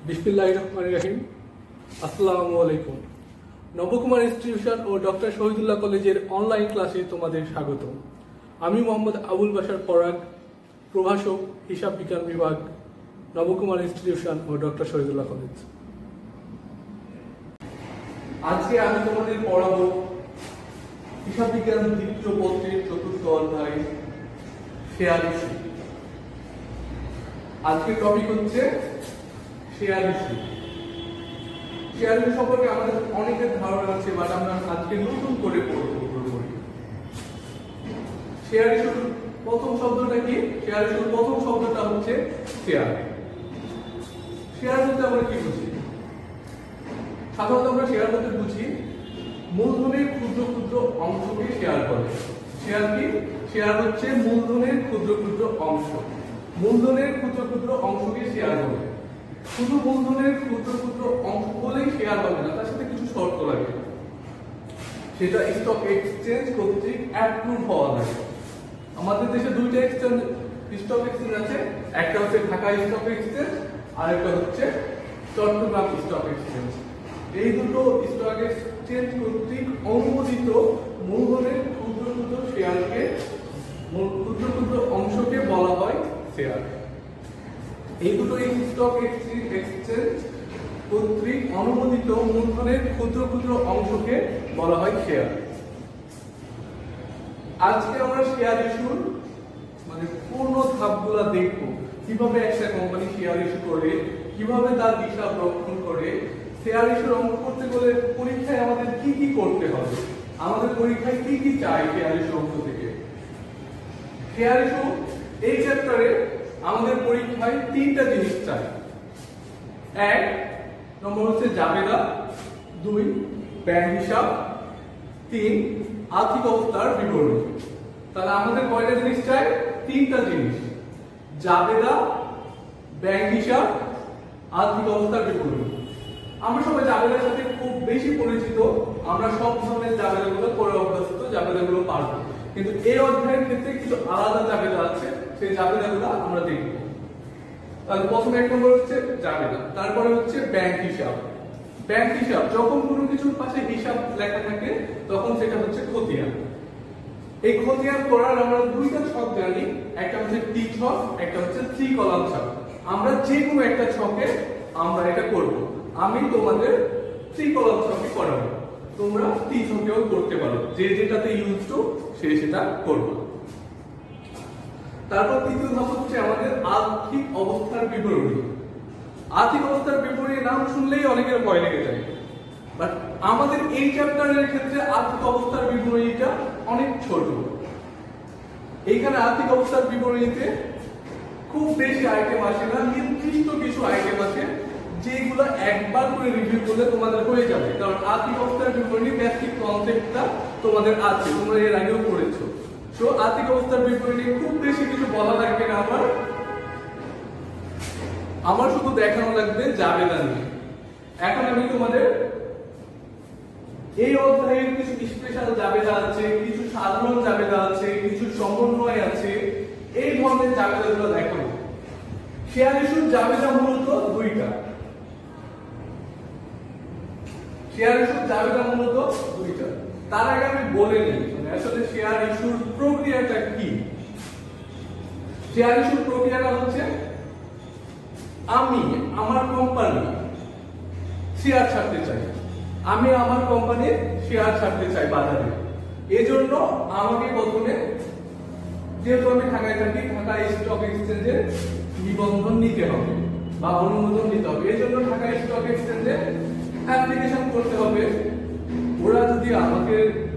বিসমিল্লাহির রহমানির রহিম। আসসালামু আলাইকুম। নবকুমার ইনস্টিটিউশন ও ডক্টর শহীদুল্লাহ কলেজের অনলাইন ক্লাসে তোমাদের স্বাগত। আমি মোহাম্মদ আবুল বাশার পরাগ, প্রভাষক, হিসাব বিজ্ঞান বিভাগ, নবকুমার ইনস্টিটিউশন ও ডক্টর শহীদুল্লাহ কলেজ। আজকে আমি তোমাদের পড়াবো হিসাব বিজ্ঞান দ্বিতীয় পত্রের চতুর্থ অধ্যায় শেয়ার ইস্যু। আজকের টপিক হচ্ছে শেয়ার ইস্যু। শেয়ার ইস্যু সম্পর্কে আমাদের অনেকের ধারণা আছে, বাট আমরা আজকে নতুন করে পড়বো। শেয়ার ইস্যুর প্রথম শব্দটা কি? শেয়ার ইস্যুর প্রথম শব্দটা হচ্ছে শেয়ার। শেয়ার বলতে আমরা কি বুঝি? সাধারণত আমরা শেয়ার বলতে বুঝি মূলধনের ক্ষুদ্র ক্ষুদ্র অংশকে শেয়ার করে। শেয়ার কি? শেয়ার হচ্ছে মূলধনের ক্ষুদ্র ক্ষুদ্র অংশ। মূলধনের ক্ষুদ্র ক্ষুদ্র অংশকে শেয়ার করে। শুধু মূলধনের ক্ষুদ্র ক্ষুদ্র অংশ বলেই শেয়ার হবে না, তার সাথে কিছু শর্ত লাগে। সেটা স্টক এক্সচেঞ্জ কর্তৃক অ্যাপ্রুভ হওয়া লাগে। আমাদের দেশে দুইটা স্টক এক্সচেঞ্জ আছে, একটা হচ্ছে ঢাকা স্টক এক্সচেঞ্জ আর একটা হচ্ছে চট্টগ্রাম স্টক এক্সচেঞ্জ। এই দুটো স্টক এক্সচেঞ্জ কর্তৃক অনুমোদিত মূলধনের ক্ষুদ্র ক্ষুদ্র শেয়ারকে, ক্ষুদ্র ক্ষুদ্র অংশকে বলা হয় শেয়ার। এই দুটো স্টক এক্সচেঞ্জ কর্তৃক অনুমোদিত মূলধনের ক্ষুদ্র ক্ষুদ্র অংশকে বলা হয় শেয়ার। আজকে আমরা শেয়ার ইস্যুর পূর্ণ ধাপগুলো দেখব। কিভাবে একটা কোম্পানি শেয়ার ইস্যু করে, কিভাবে তার হিসাব রক্ষণ করে, শেয়ার ইস্যুর অঙ্ক করতে গেলে পরীক্ষায় আমাদের কি কি করতে হবে, আমাদের পরীক্ষায় কি কি চাই শেয়ার ইস্যু অঙ্ক থেকে। শেয়ার ইস্যু এই চ্যাপ্টারে আমাদের পরীক্ষায় তিনটা জিনিস চাই। এক নম্বর হচ্ছে জাবেদা, দুই ব্যাংক হিসাব, তিন আর্থিক অবস্থার বিবরণী। তাহলে আমাদের কয়টা জিনিস চাই? তিনটা জিনিস, জাবেদা, ব্যাংক হিসাব, আর্থিক অবস্থার বিবরণী। আমরা সবাই জাবেদার সাথে খুব বেশি পরিচিত, আমরা সব ধরনের জাবেদাগুলো করে অভ্যস্ত, জাবেদাগুলো পারব। কিন্তু এই অধ্যায়ের ক্ষেত্রে কিছু আলাদা জাবেদা আছে, সেই জাবেদাগুলো আমরা দেখব। তাহলে প্রথম এক নম্বর হচ্ছে জাবেদা, তারপরে হচ্ছে ব্যাংক হিসাব। ব্যাংক হিসাব যখন কোনো কিছুর পাশে হিসাব লেখা থাকে তখন সেটা হচ্ছে খতিয়ান। এই খতিয়ান করার আমরা দুইটা ছক জানি, একটা হচ্ছে টি ছক, একটা হচ্ছে থ্রি কলাম ছক। আমরা যে কোনো একটা ছকে আমরা এটা করব। আমি তোমাদের থ্রি কলাম ছকে করাবো, তোমরা টি ছকেও করতে পারো, যে যেটাতে ইউজ টু সে সেটা করবে। তারপর তৃতীয় ধাপ হচ্ছে আমাদের আর্থিক অবস্থার বিবরণী। আর্থিক অবস্থার বিবরণীর নাম শুনলেই অনেকের ভয় লেগে যায়, বাট আমাদের এই চ্যাপ্টারের ক্ষেত্রে আর্থিক অবস্থার বিবরণীটা অনেক ছোট। এইখানে আর্থিক অবস্থার বিবরণীতে খুব বেশি আইটেম আসে না, নির্দিষ্ট কিছু আইটেম আছে যেগুলো একবার করে রিভিউ করলে তোমাদের হয়ে যাবে। কারণ আর্থিক অবস্থার বিবরণী বেসিক কনসেপ্টটা তোমাদের আছে, তোমরা এর আগেও পড়েছো। সো আর্থিক অবস্থার বিবরণী খুব বেশি কিছু বলা লাগবে না আমার শুধু দেখানো লাগবে জাবেদা নিয়ে। এখন আমি তোমাদের এই অধ্যায়ের কিছু স্পেশাল জাবেদা আছে, কিছু সাধারণ জাবেদা আছে, কিছু সমন্বয় আছে, এই ধরনের জাবেদাগুলো দেখাবো। শেয়ার ইস্যুর জাবেদা মূলত দুইটা। শেয়ার ইস্যুর জাবেদা মূলত দুইটা। তার আগে আমি বলে নিই আসলে শেয়ার ইস্যুর প্রক্রিয়াটা কি। শেয়ার ইস্যুর প্রক্রিয়াটা হচ্ছে আমি আমার কোম্পানি শেয়ার ছাড়তে চাই, আমি আমার কোম্পানির শেয়ার ছাড়তে চাই বাজারে। এজন্য আমাকে প্রথমে, যেহেতু আমি ঢাকায় থাকি, ঢাকা স্টক এক্সচেঞ্জে নিবন্ধন নিতে হবে বা অনুমোদন নিতে হবে। এজন্য ঢাকা স্টক এক্সচেঞ্জে অ্যাপ্লিকেশন করতে হবে। ওরা যদি আমাকে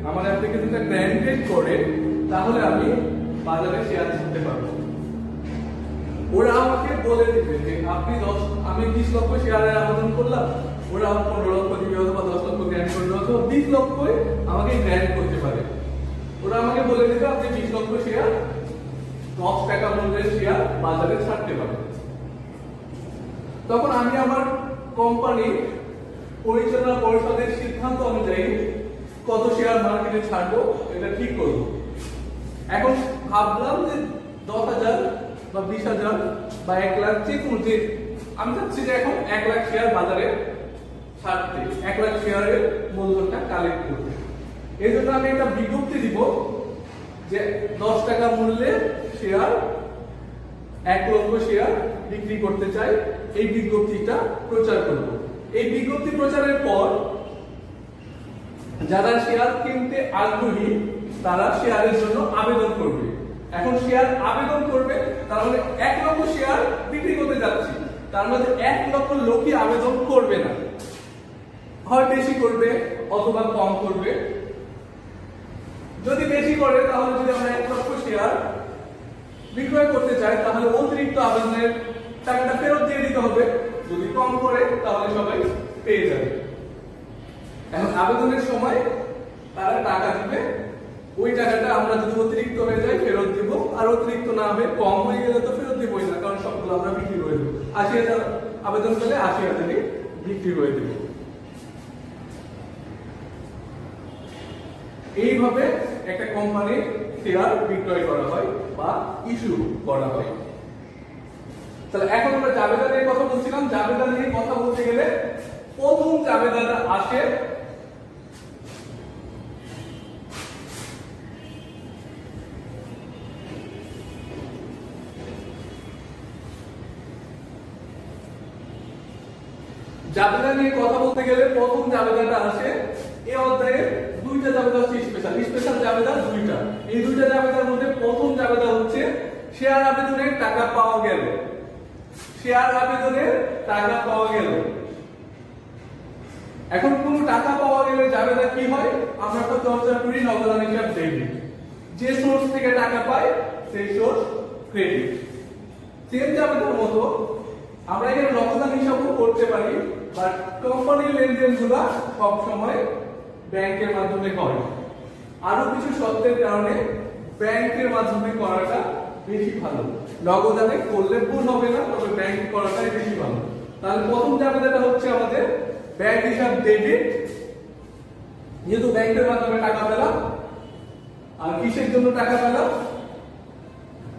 আমার অ্যাপ্লিকেশনটা গ্র্যান্টেড করে তাহলে আমি বাজারে শেয়ার ছাড়তে পারবো। ওরা আমাকে বলে দিবে যে আমি 20 লক্ষ শেয়ারের আবেদন করলাম, ওরা 15 লক্ষ দিবে অথবা 10 লক্ষ গ্র্যান্ট করবে অথবা 20 লক্ষই আমাকে গ্র্যান্ট করতে পারে। ওরা আমাকে বলে দিবে আপনি 20 লক্ষ শেয়ার 10 টাকা মূল্যের শেয়ার বাজারে ছাড়তে পারেন। তখন আমি আমার কোম্পানি পরিচালনা পরিষদের সিদ্ধান্ত অনুযায়ী কত শেয়ার মার্কেটে ছাড়বো এটা ঠিক করবো। এখন ভাবলাম যে 10,000 বা 20,000 বা 1 লাখ, যে কোনো যে আমি চাচ্ছি যে এখন 1 লাখ শেয়ার বাজারে ছাড়তে, 1 লাখ শেয়ারের মূলধনটা কালেক্ট করতে। এই জন্য আমি একটা বিজ্ঞপ্তি দিব যে 10 টাকা মূল্যে শেয়ার 1 লক্ষ শেয়ার বিক্রি করতে চাই, এই বিজ্ঞপ্তিটা প্রচার করব। এই বিজ্ঞপ্তি প্রচারের পর যারা শেয়ার কিনতে আগ্রহী তারা শেয়ারের জন্য আবেদন করবে। এখন শেয়ার আবেদন করবে, তার মানে 1 লক্ষ শেয়ার বিক্রি করতে যাচ্ছি, তার মধ্যে 1 লক্ষ লোকই আবেদন করবে না, হয় বেশি করবে অথবা কম করবে। যদি বেশি করে তাহলে যদি আমরা 1 লক্ষ শেয়ার বিক্রয় করতে চাই তাহলে অতিরিক্ত আবেদনের টাকাটা ফেরত দিয়ে দিতে হবে, যদি কম করে তাহলে সবাই পেয়ে যাবে। এখন আবেদনের সময় তারা টাকা দিবে, ওই টাকাটা আমরা যদি অতিরিক্ত হয়ে যায় ফেরত দিব, আর অতিরিক্ত না হবে কম হয়ে গেলে তো ফেরত দিবই না, কারণ সবগুলো আমরা বিক্রি করে দেবো। 80,000 আবেদন করলে 80,000ই বিক্রি করে দেব। এইভাবে একটা কোম্পানির শেয়ার বিক্রয় করা হয় বা ইস্যু করা হয়। তাহলে এখন আমরা জাবেদা নিয়ে কথা বলছিলাম। জাবেদা নিয়ে কথা বলতে গেলে প্রথম জাবেদাটা আসে জাবেদা নিয়ে কথা বলতে গেলে প্রথম জাবেদাটা আসে এই অধ্যায়ে। দুইটা জাবেদা হচ্ছে স্পেশাল, স্পেশাল জাবেদা দুইটা। এই দুইটা জাবেদার মধ্যে প্রথম জাবেদা হচ্ছে শেয়ার আবেদনের টাকা পাওয়া গেল। শেয়ার আবেদনের টাকা পাওয়া গেল। এখন কোন টাকা পাওয়া গেলে জাবেদা কি হয় আমরা তো চর্চা করি নগদান হিসাব ডেবিট। যে সোর্স থেকে টাকা পায় সেই সোর্স ক্রেডিট। সেম জাবেদার মতো আমরা এখানে নগদান হিসাবও করতে পারি, বাট কোম্পানির লেনদেনগুলো সব সময় ব্যাংকের মাধ্যমে হয়। আরো কিছু শর্তের কারণে ব্যাংকের মাধ্যমে করাটা বেশি ভালো। নগদানে করলে ভুল হবে না, তবে ব্যাংকে করাটাই বেশি ভালো। তাহলে প্রথম জাবেদাটা হচ্ছে আমাদের ব্যাংক হিসাব ডেবিট, যেহেতু ব্যাংকের মাধ্যমে টাকা পেলাম। আর কিসের জন্য টাকা পেলাম?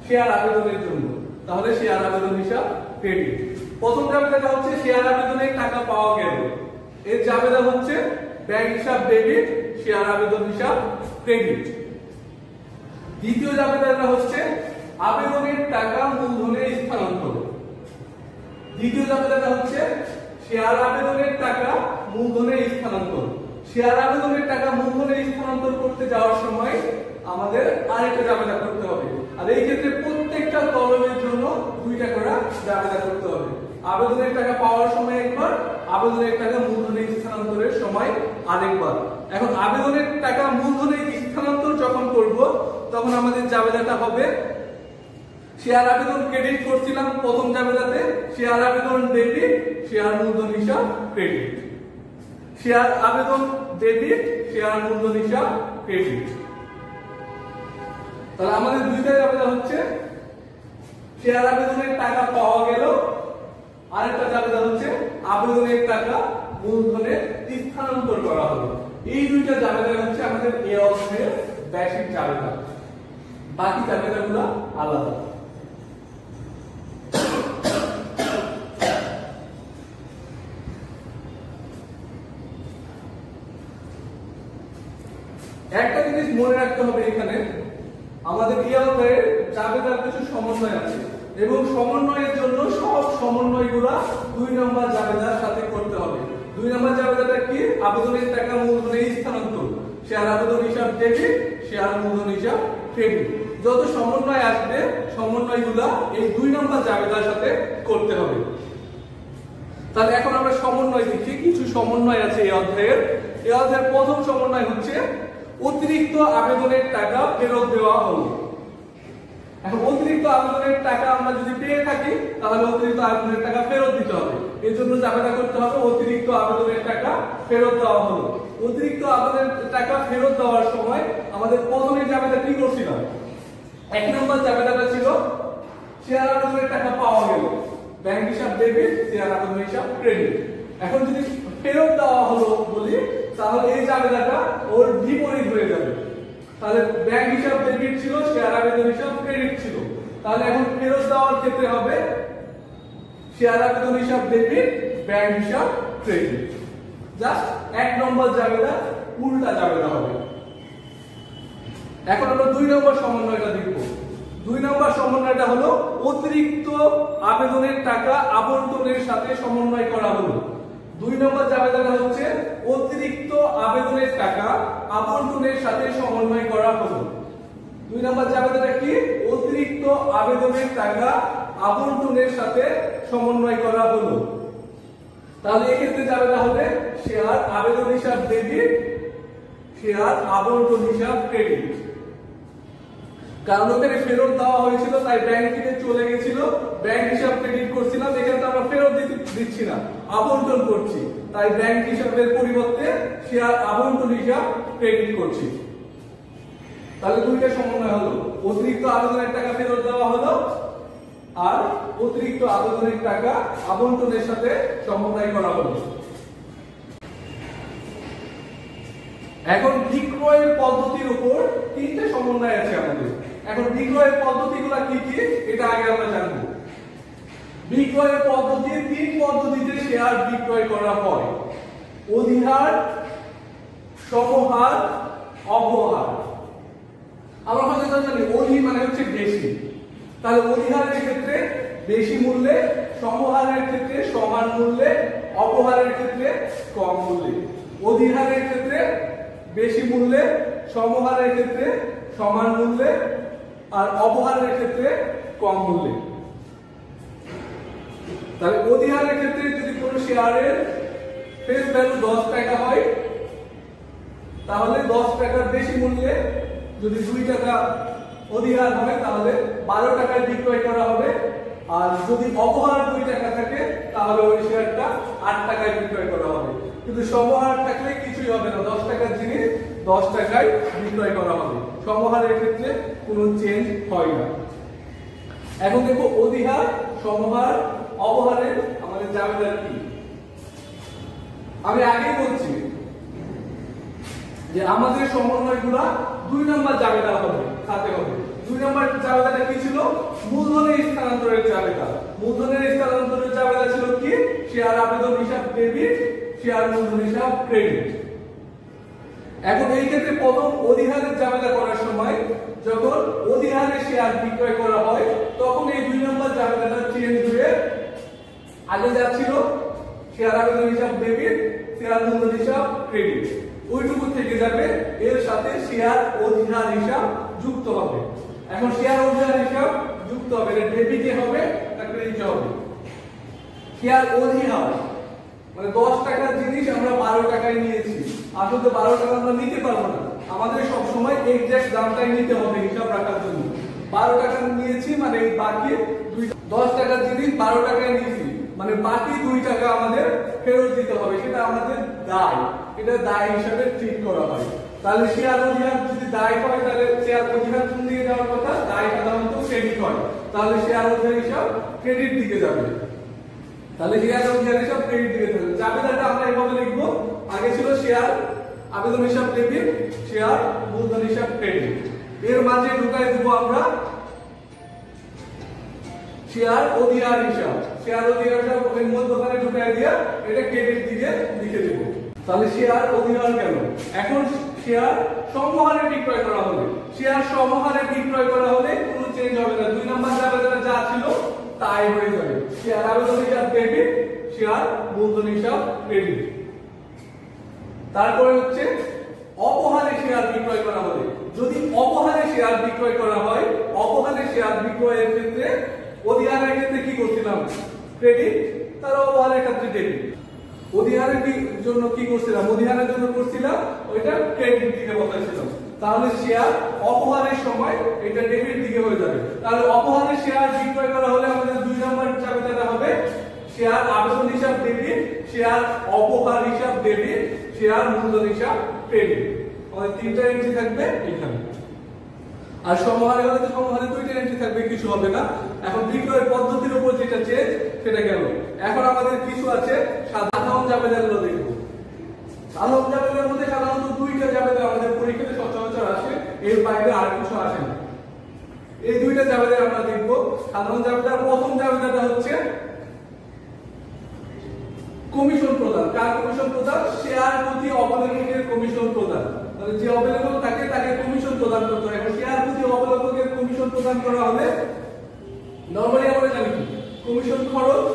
শেয়ার আবেদনের জন্য, তাহলে শেয়ার আবেদন হিসাব ক্রেডিট। প্রথম জাবেদাটা হচ্ছে শেয়ার আবেদনের টাকা পাওয়া গেল, এর জাবেদা হচ্ছে ব্যাংক হিসাব ডেবিট, শেয়ার আবেদন হিসাব ক্রেডিট। দ্বিতীয় জাবেদাটা হচ্ছে আবেদনের টাকা মূলধনে স্থানান্তর। দ্বিতীয় জাবেদাটা হচ্ছে শেয়ার আবেদনের টাকা মূলধনে স্থানান্তর। শেয়ার আবেদনের টাকা মূলধনে স্থানান্তর করতে যাওয়ার সময় আমাদের আরেকটা জাবেদা করতে হবে। আর এই ক্ষেত্রে প্রত্যেকটা তলবের জন্য দুইটা করে জাবেদা করতে হবে। আবেদনের টাকা পাওয়ার সময় একবার, আবেদনের টাকা মূলধনে স্থানান্তরের সময় আরেকবার। এখন আবেদনের টাকা মূলধনে স্থানান্তর যখন করব তখন আমাদের জাবেদাটা হবে শেয়ার আবেদন ক্রেডিট করছিলাম প্রথম জাবেদাতে, শেয়ার আবেদন ডেবিট, শেয়ার মূলধন হিসাব ক্রেডিট। শেয়ার আবেদন ডেবিট, শেয়ার মূলধন হিসাব ক্রেডিট। তাহলে আমাদের দুইটা জাবেদা হচ্ছে শেয়ার আবেদনের টাকা পাওয়া গেল, আরেকটা জাবেদা হচ্ছে আবেদনের টাকা মূলধনে স্থানান্তর করা হলো। এই দুইটা জাবেদা হচ্ছে আমাদের এ অধ্যায়ের বেসিক জাবেদা, বাকি জাবেদাগুলো আলাদা। একটা জিনিস মনে রাখতে হবে, এখানে আমাদের এই অধ্যায়ের জাবেদার কিছু সমন্বয় আছে এবং সমন্বয়ের জন্য সব সমন্বয়গুলা 2 নম্বর জাবেদার সাথে করতে হবে। 2 নম্বর জাবেদাটা কি? আবেদনের টাকা মূলধনে স্থানান্তর, শেয়ার আবেদন হিসাব ডেবিট, শেয়ার মূলধন হিসাব ক্রেডিট। যত সমন্বয় আসবে সমন্বয়গুলা এই 2 নম্বর জাবেদার সাথে করতে হবে। তাহলে এখন আমরা সমন্বয় দেখি। কিছু সমন্বয় আছে এই অধ্যায়ের। এই অধ্যায়ের প্রথম সমন্বয় হচ্ছে অতিরিক্ত আবেদনের টাকা ফেরত দেওয়া হলো। এখন অতিরিক্ত আবেদনের টাকা আমরা যদি পেয়ে থাকি তাহলে অতিরিক্ত আবেদনের টাকা ফেরত দিতে হবে। এর জন্য জাবেদা করতে হবে অতিরিক্ত আবেদনের টাকা ফেরত দেওয়া হলো। অতিরিক্ত আবেদনের টাকা ফেরত দেওয়ার সময় আমাদের প্রথমে জাবেদা কি করছিলাম? 1 নম্বর জাবেদাটা ছিল শেয়ার আবেদনের টাকা পাওয়া গেল, ব্যাংক হিসাব ডেবিট, শেয়ার আবেদন হিসাব ক্রেডিট। এখন যদি ফেরত দেওয়া হলো বলি তাহলে এই জাবেদাটা ওর বিপরীত হয়ে যাবে। তাহলে ব্যাংক হিসাব ডেবিট ছিল, শেয়ার আবেদন হিসাব ক্রেডিট ছিল। তাহলে এখন ফেরত দেওয়ার ক্ষেত্রে হবে শেয়ার আবেদন হিসাব ডেবিট, ব্যাংক হিসাব ক্রেডিট। জাস্ট 1 নম্বর জাবেদা উল্টা জাবেদা হবে। এখন আমরা 2 নম্বর সমন্বয়টা দেখব। 2 নম্বর সমন্বয়টা হলো অতিরিক্ত আবেদনের টাকা আবন্টনের সাথে সমন্বয় করা হলো। 2 নম্বর জাবেদাটা হচ্ছে অতিরিক্ত আবেদনের টাকা আবন্টনের সাথে সমন্বয় করা হলো। 2 নম্বর জাবেদাটা কি? অতিরিক্ত আবেদনের টাকা আবন্টনের সাথে সমন্বয় করা হলো। তাহলে এই ক্ষেত্রে জাবেদা হবে শেয়ার আবেদন হিসাব ডেবিট, শেয়ার আবন্টন হিসাব ক্রেডিট। কারণ ওখানে ফেরত দেওয়া হয়েছিল তাই ব্যাংক থেকে চলে গেছিল, ব্যাংক হিসাব ক্রেডিট করছিলাম, এখানে তো আমরা ফেরত দিচ্ছি না, আবন্টন করছি, তাই ব্যাংক হিসাবের পরিবর্তে শেয়ার আবন্টন হিসাব ক্রেডিট করছি। তাহলে দুইটা সমন্বয় হলো, অতিরিক্ত আবেদনের টাকা ফেরত দেওয়া হলো আর অতিরিক্ত আবেদনের টাকা আবন্টনের সাথে সমন্বয় করা হলো। এখন বিক্রয়ের পদ্ধতির উপর 3টে সমন্বয় আছে আমাদের। এখন বিক্রয়ের পদ্ধতিগুলো কি কি এটা আগে আমরা জানব। বিক্রয়ের পদ্ধতি 3 পদ্ধতিতে শেয়ার বিক্রয় করা হয়: অধিহার, সমহার, অপহার। আমরা হয়তো জানি অধি মানে হচ্ছে বেশি, তাহলে অধিহারের ক্ষেত্রে বেশি মূল্যে, সমহারের ক্ষেত্রে সমান মূল্যে, অপহারের ক্ষেত্রে কম মূল্যে। অধিহারের ক্ষেত্রে বেশি মূল্যে, সমহারের ক্ষেত্রে সমান মূল্যে আর অপহারের ক্ষেত্রে কম মূল্যে। তাহলে অধিহারের ক্ষেত্রে যদি কোনো শেয়ারের ফেস ভ্যালু 10 টাকা হয় তাহলে 10 টাকার বেশি মূল্যে যদি 2 টাকা অধিহার হয় তাহলে 12 টাকায় বিক্রয় করা হবে, আর যদি অপহার 2 টাকা থাকে তাহলে ওই শেয়ারটা 8 টাকায় বিক্রয় করা হবে। কিন্তু সমহার থাকলে কিছুই হবে না, 10 টাকার জিনিস 10 টাকায় বিক্রয় করা হবে, সমহারের ক্ষেত্রে কোনো চেঞ্জ হয় না। এখন দেখো অধিহার, সমহার, অপহারের আমাদের জাবেদা কি। আমি আগেই বলছি যে আমাদের সমন্বয়গুলা 2 নম্বর জাবেদা হবে, সাথে হবে। 2 নম্বর জাবেদাটা কি ছিল? মূলধনের স্থানান্তরের জাবেদা। মূলধনের স্থানান্তরের জাবেদা ছিল কি? শেয়ার আবেদন হিসাব ডেবিট, শেয়ার মূলধন হিসাব ক্রেডিট। এখন এই ক্ষেত্রে প্রথম অধিহারের জাবেদা করার সময় যখন অধিহারে শেয়ার বিক্রয় করা হয় তখন এই 2 নম্বর জাবেদাটা চেঞ্জ হয়ে আগে যাচ্ছিল শেয়ার আবেদন হিসাব ডেবিট, শেয়ার মূলধন হিসাব ক্রেডিট, ওইটুকু থেকে যাবে, এর সাথে শেয়ার অধিহার হিসাব যুক্ত হবে। এখন শেয়ার অধিহার হিসাব যুক্ত হবে, এটা ডেবিটে হবে না ক্রেডিটে হবে। শেয়ার অধিহার মানে 10 টাকার জিনিস আমরা 12 টাকায় নিয়েছি, আসলে 12 টাকা আমরা নিতে পারবো না, আমাদের সব সময় এক্সাক্ট দামটাই নিতে হবে হিসাব রাখার জন্য। 12 টাকা নিয়েছি মানে বাকি 10 টাকার জিনিস 12 টাকায় নিয়েছি মানে বাকি 2 টাকা আমাদের ফেরত দিতে হবে, সেটা আমাদের দায়, এটা দায় হিসাবে ট্রিট করা হয়। তাহলে শেয়ার অধিহার যদি দায় হয় তাহলে শেয়ার অধিহার কোন দিকে যাওয়ার কথা? দায় সাধারণত ক্রেডিট হয়, তাহলে শেয়ার অধিহার হিসাব ক্রেডিট দিকে যাবে। তাহলে শেয়ার অধিহার হিসাব ক্রেডিট দিকে যাবে। জাবেদাটা আমরা এভাবে লিখবো, আগে ছিল শেয়ার আবেদন হিসাব ডেবিট, শেয়ার মূলধন হিসাব ক্রেডিট, এর মাঝে ঢুকাই দেব আমরা শেয়ার অধিহার হিসাব। শেয়ার অধিহার হিসাব ওই মধ্যখানে ঢুকাই দিয়ে এটা ক্রেডিট দিকে লিখে দেব। তাহলে শেয়ার অধিহার গেল। এখন শেয়ার সমহারে বিক্রয় করা হলে, শেয়ার সমহারে বিক্রয় করা হলে কোনো চেঞ্জ হবে না, 2 নম্বর জাবেদাটা যা ছিল তাই হয়ে যাবে। শেয়ার আবেদন হিসাব ডেবিট, শেয়ার মূলধন হিসাব ক্রেডিট। তারপরে হচ্ছে অপহারে শেয়ার বিক্রয় করা হলে, যদি অপহারে শেয়ার বিক্রয় করা হয়, অপহারে শেয়ার বিক্রয়ের ক্ষেত্রে অধিহারের ক্ষেত্রে কি করছিলাম? ক্রেডিট, তার অপহারের ক্ষেত্রে ডেবিট। অধিহারের জন্য কি করছিলাম? অধিহারের জন্য করছিলাম ওইটা ক্রেডিট দিকে বসাইছিলাম, তাহলে শেয়ার অপহারের সময় এটা ডেবিট দিকে হয়ে যাবে। তাহলে অপহারে শেয়ার বিক্রয় করা হলে আমাদের 2 নম্বর জাবেদাটা হবে শেয়ার আবেদন হিসাব ডেবিট, শেয়ার অপহার হিসাব ডেবিট, শেয়ার মূলধন হিসাব ক্রেডিট। আমাদের 3টা এন্ট্রি থাকবে এখানে। আর সমহারে হলে তো সমহারে 2টা এন্ট্রি থাকবে, কিছু হবে না। এখন বিক্রয়ের পদ্ধতির উপর যেটা চেঞ্জ সেটা গেল। এখন আমাদের কিছু আছে সাধারণ জাবেদাগুলো দেখব। সাধারণ জাবেদার মধ্যে সাধারণত 2টা জাবেদা আমাদের পরীক্ষাতে সচরাচর আসে, এর বাইরে আর কিছু আসে না। এই 2টা জাবেদা আমরা দেখব। সাধারণ জাবেদার প্রথম জাবেদাটা হচ্ছে কমিশন প্রদান, কার কমিশন প্রদান? শেয়ার প্রতি অবলেখকের কমিশন প্রদান। তাহলে যে অবলেখক থাকে তাকে কমিশন প্রদান করতে হয়। এখন শেয়ার প্রতি অবলেখকের কমিশন প্রদান করা হলে নরমালি আমরা জানি কি কমিশন খরচ,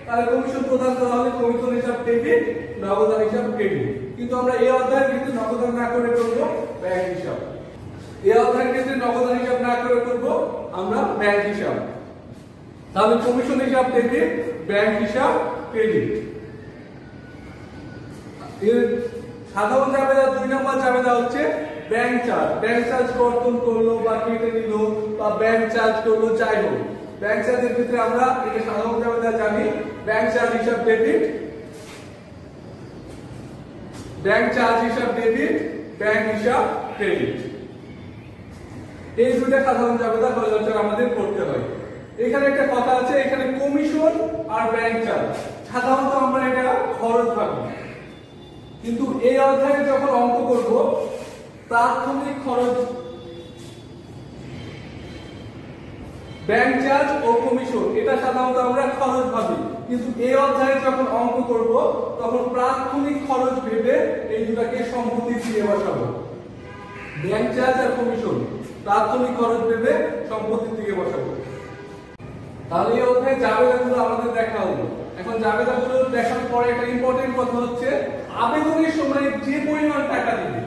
তাহলে কমিশন প্রদান করা হলে কমিশন হিসাব ডেবিট, নগদান হিসাব ক্রেডিট। কিন্তু আমরা এই অধ্যায়ের ক্ষেত্রে নগদান না করে করব ব্যাংক হিসাব। এই অধ্যায়ের ক্ষেত্রে নগদান হিসাব না করে করব আমরা ব্যাংক হিসাব। তাহলে কমিশন হিসাব ডেবিট, ব্যাংক হিসাব ক্রেডিট। এর সাধারণ জাবেদা 2 নম্বর জাবেদা হচ্ছে ব্যাংক চার্জ। ব্যাংক চার্জ কর্তন করলো বা কেটে নিল বা ব্যাংক চার্জ করলো যাই হোক, ব্যাংক চার্জের ক্ষেত্রে আমরা এটা সাধারণ জাবেদা জানি ব্যাংক চার্জ হিসাব ডেবিট, ব্যাংক চার্জ হিসাব ডেবিট, ব্যাংক হিসাব ক্রেডিট। এই দুটো সাধারণ জাবেদা সচরাচর আমাদের করতে হয়। এখানে একটা কথা আছে, এখানে কমিশন আর ব্যাংক চার্জ সাধারণত আমরা এটা খরচ ভাবি, কিন্তু এই অধ্যায়ে যখন অঙ্ক করব প্রাথমিক খরচ, ব্যাংক চার্জ ও কমিশন এটা সাধারণত আমরা খরচ ভাবি, কিন্তু এই অধ্যায়ে যখন অঙ্ক করব তখন প্রাথমিক খরচ ভেবে এই দুটাকে সম্পত্তি দিয়ে বসাবো। ব্যাংক চার্জ আর কমিশন প্রাথমিক খরচ ভেবে সম্পত্তি দিয়ে বসাবো। তাহলে এই অধ্যায়ে জাবেদাগুলো আমাদের দেখা হলো। এখন জাবেদাগুলো দেখার পরে একটা ইম্পর্টেন্ট কথা হচ্ছে আবেদনের সময় যে পরিমাণ টাকা দিবে,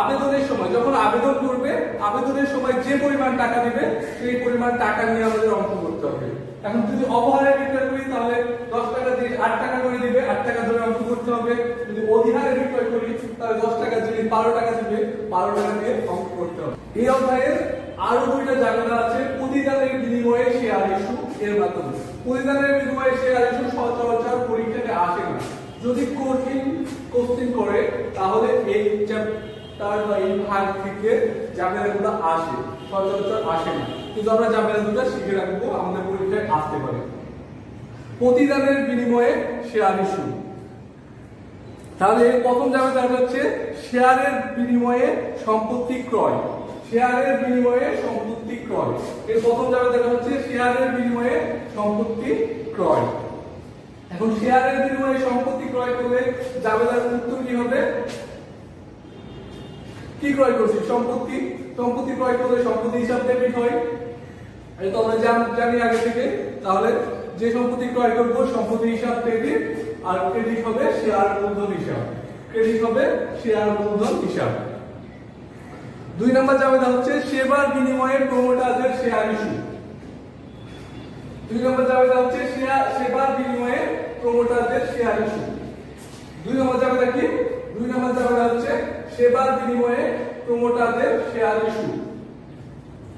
আবেদনের সময় যখন আবেদন করবে আবেদনের সময় যে পরিমাণ টাকা দিবে সেই পরিমাণ টাকা নিয়ে আমাদের অঙ্ক করতে হবে। এখন যদি অবহারে বিক্রয় করি তাহলে 10 টাকা দিয়ে 8 টাকা করে দিবে, 8 টাকা ধরে অঙ্ক করতে হবে। যদি অধিহারে বিক্রয় করি তাহলে 10 টাকা দিয়ে 12 টাকা দিবে, 12 টাকা দিয়ে অঙ্ক করতে হবে। এই অধ্যায়ের আরো দুইটা জাবেদা আছে প্রতিদানের বিনিময়ে শেয়ার ইস্যু এর মাধ্যমে। প্রতিদানের বিনিময়ে শেয়ার ইস্যু সচরাচর পরীক্ষাতে আসে না, যদি কঠিন কোশ্চেন করে তাহলে এই চ্যাপ্টার বা এই ভাগ থেকে জাবেদাগুলো আসে, সচরাচর আসে না, কিন্তু আমরা জাবেদাগুলো শিখে রাখবো, আমাদের পরীক্ষায় আসতে পারে। প্রতিদানের বিনিময়ে শেয়ার ইস্যু, তাহলে প্রথম জাবেদা হচ্ছে শেয়ারের বিনিময়ে সম্পত্তি ক্রয়। শেয়ারের বিনিময়ে সম্পত্তি ক্রয়, এর প্রথম জাবেদা হচ্ছে শেয়ারের বিনিময়ে সম্পত্তি ক্রয়। এখন শেয়ারের বিনিময়ে সম্পত্তি ক্রয় করলে জাবেদার উত্তর কি হবে? কি ক্রয় করছি? সম্পত্তি। সম্পত্তি ক্রয় করলে সম্পত্তি হিসাব ডেবিট হয়, এই তো আমরা জানি আগে থেকে। তাহলে যে সম্পত্তি ক্রয় করব সম্পত্তি হিসাব ডেবিট, আর ক্রেডিট হবে শেয়ার মূলধন হিসাব। ক্রেডিট হবে শেয়ার মূলধন হিসাব। 2 নম্বর জাবেদা হচ্ছে সেবার বিনিময়ে প্রমোটারদের শেয়ার ইস্যু। 2 নম্বর জাবেদা হচ্ছে সেবার বিনিময়ে প্রমোটারদের শেয়ার ইস্যু। 2 নম্বর জাবেদা কি? 2 নম্বর জাবেদা হচ্ছে সেবার বিনিময়ে প্রমোটারদের শেয়ার ইস্যু।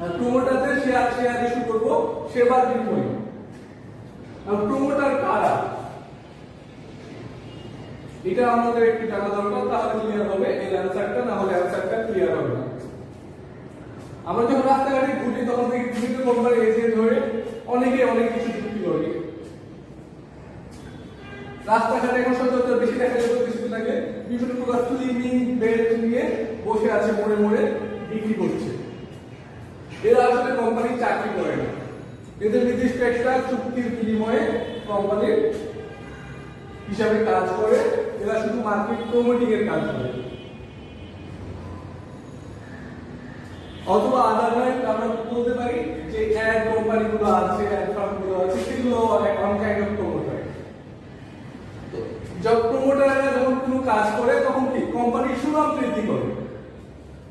আর প্রমোটারদের শেয়ার ইস্যু করব সেবার বিনিময়ে। আর প্রমোটার কারা এটা আমাদের একটু জানা দরকার, তাহলে ক্লিয়ার হবে এই অ্যানসারটা, না হলে অ্যানসারটা ক্লিয়ার হবে না। আমরা যখন রাস্তাঘাটে ঘুরি তখন দেখি বিভিন্ন কোম্পানি এজেন্ট হয়ে অনেকে অনেক কিছু বিক্রি করে। রাস্তাঘাটে এখন সচরাচর বেশি দেখা যায় কিছুদিন আগে বিভিন্ন প্রকার স্লিমিং বেল্ট নিয়ে বসে আছে মোড়ে মোড়ে বিক্রি করছে। এরা আসলে কোম্পানি চাকরি করে না, এদের নির্দিষ্ট একটা চুক্তির বিনিময়ে কোম্পানির হিসাবে কাজ করে, এরা শুধু মার্কেট প্রমোটিং এর কাজ করে। অথবা আদারওয়াইজ আমরা বলতে পারি যে অ্যাড কোম্পানিগুলো আছে, অ্যাড ফার্মগুলো আছে, সেগুলো অন কাইন্ড অফ প্রমোটার। যখন প্রমোটাররা যখন কোনো কাজ করে তখন কি কোম্পানির সুনাম বৃদ্ধি করে,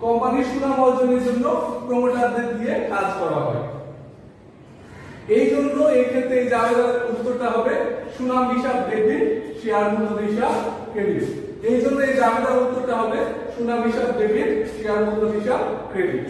কোম্পানির সুনাম অর্জনের জন্য প্রমোটারদের দিয়ে কাজ করা হয়। এই জন্য এই ক্ষেত্রে এই জাবেদার উত্তরটা হবে সুনাম হিসাব ডেবিট, শেয়ার মূলধন হিসাব ক্রেডিট। এই জন্য এই জাবেদার উত্তরটা হবে সুনাম হিসাব ডেবিট, শেয়ার মূলধন হিসাব ক্রেডিট।